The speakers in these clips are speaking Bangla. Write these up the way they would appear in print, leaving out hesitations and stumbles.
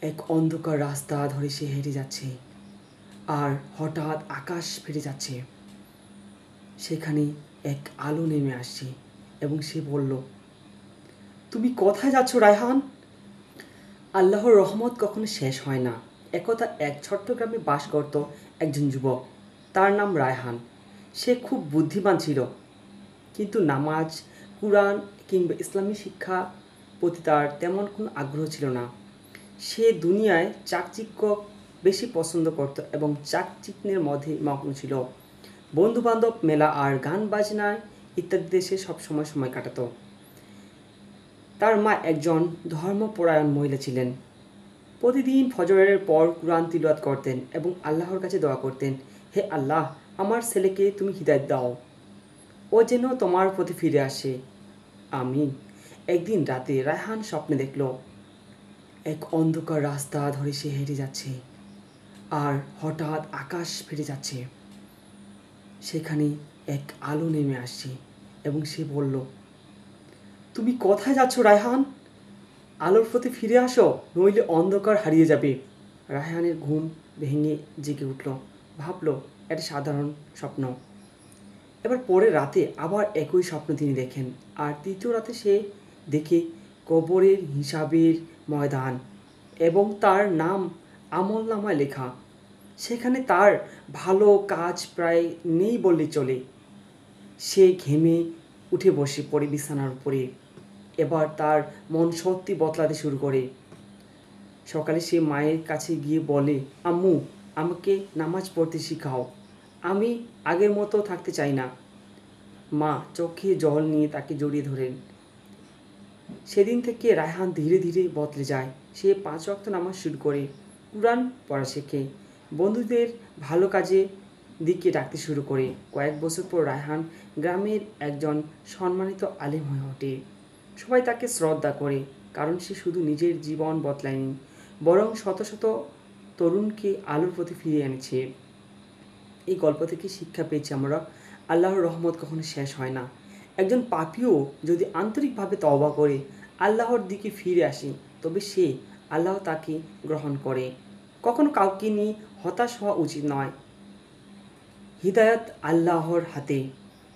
এক অন্ধকার রাস্তা ধরে সে হেঁটে যাচ্ছে, আর হঠাৎ আকাশ ফেটে যাচ্ছে। সেখানে এক আলো নেমে আসছে এবং সে বলল, তুমি কোথায় যাচ্ছ রায়হান? আল্লাহর রহমত কখনো শেষ হয় না। একদা এক ছোট্ট গ্রামে বাস করত একজন যুবক। তার নাম রায়হান। সে খুব বুদ্ধিমান ছিল, কিন্তু নামাজ, কুরআন কিংবা ইসলামী শিক্ষা প্রতি তার তেমন কোনো আগ্রহ ছিল না। সে দুনিয়ায় চাকচিক্য বেশি পছন্দ করত এবং চাকচিক্যের মধ্যে মগ্ন ছিল। বন্ধুবান্ধব, মেলা আর গান বাজনায় ইত্যাদিতে সে সবসময় সময় কাটাত। তার মা একজন ধর্মপরায়ণ মহিলা ছিলেন। প্রতিদিন ফজরের পর কুরআন তিলাওয়াত করতেন এবং আল্লাহর কাছে দোয়া করতেন, হে আল্লাহ, আমার ছেলেকে তুমি হিদায়াত দাও, ও যেন তোমার প্রতি ফিরে আসে, আমিন। একদিন রাতে রায়হান স্বপ্নে দেখল, এক অন্ধকার রাস্তা ধরে সে হেঁটে যাচ্ছে, আর হঠাৎ আকাশ ফেটে যাচ্ছে। সেখানে এক আলো নেমে আসছে এবং সে বলল, তুমি কোথায় যাচ্ছ রায়হান? আলোর প্রতি ফিরে আসো, নইলে অন্ধকার হারিয়ে যাবে। রায়হানের ঘুম ভেঙে জেগে উঠল। ভাবল, এটা সাধারণ স্বপ্ন। এবার পরের রাতে আবার একই স্বপ্ন তিনি দেখেন, আর তৃতীয় রাতে সে দেখে কবরের হিসাবের ময়দান এবং তার নাম আমলনামায় লেখা। সেখানে তার ভালো কাজ প্রায় নেই বললে চলে। সে ঘেমে উঠে বসে পড়ে বিছানার উপরে। এবার তার মন সত্যি বদলাতে শুরু করে। সকালে সে মায়ের কাছে গিয়ে বলে, আম্মু, আমাকে নামাজ পড়তে শিখাও, আমি আগের মতো থাকতে চাই না। মা চোখে জল নিয়ে তাকে জড়িয়ে ধরেন। সেদিন থেকে রায়হান ধীরে ধীরে বদলে যায়। সে 5 ওয়াক্ত নামাজ শুরু করে, কুরআন পড়া শেখে, বন্ধুদের ভালো কাজে দিকে ডাকতে শুরু করে। কয়েক বছর পর রায়হান গ্রামের একজন সম্মানিত আলেম হয়ে ওঠে। সবাই তাকে শ্রদ্ধা করে, কারণ সে শুধু নিজের জীবন বদলায়নি, বরং শত শত তরুণকে আলোর প্রতি ফিরিয়ে এনেছে। এই গল্প থেকে শিক্ষা পেয়েছি আমরা, আল্লাহর রহমত কখনো শেষ হয় না। একজন পাপীও যদি আন্তরিকভাবে তওবা করে আল্লাহর দিকে ফিরে আসে, তবে সে আল্লাহ তাকে গ্রহণ করে। কখনো কাউকে নিয়ে হতাশ হওয়া উচিত নয়। হিদায়াত আল্লাহর হাতে।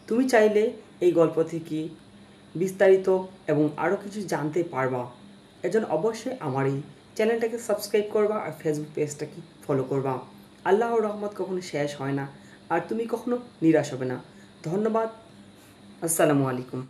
তুমি চাইলে এই গল্প থেকে বিস্তারিত এবং আরও কিছু জানতে পারবা। এজন্য অবশ্যই আমার এই চ্যানেলটাকে সাবস্ক্রাইব করবা আর ফেসবুক পেজটাকে ফলো করবা। আল্লাহর রহমত কখনো শেষ হয় না, আর তুমি কখনো নিরাশ হবে না। ধন্যবাদ। আসসালামু আলাইকুম।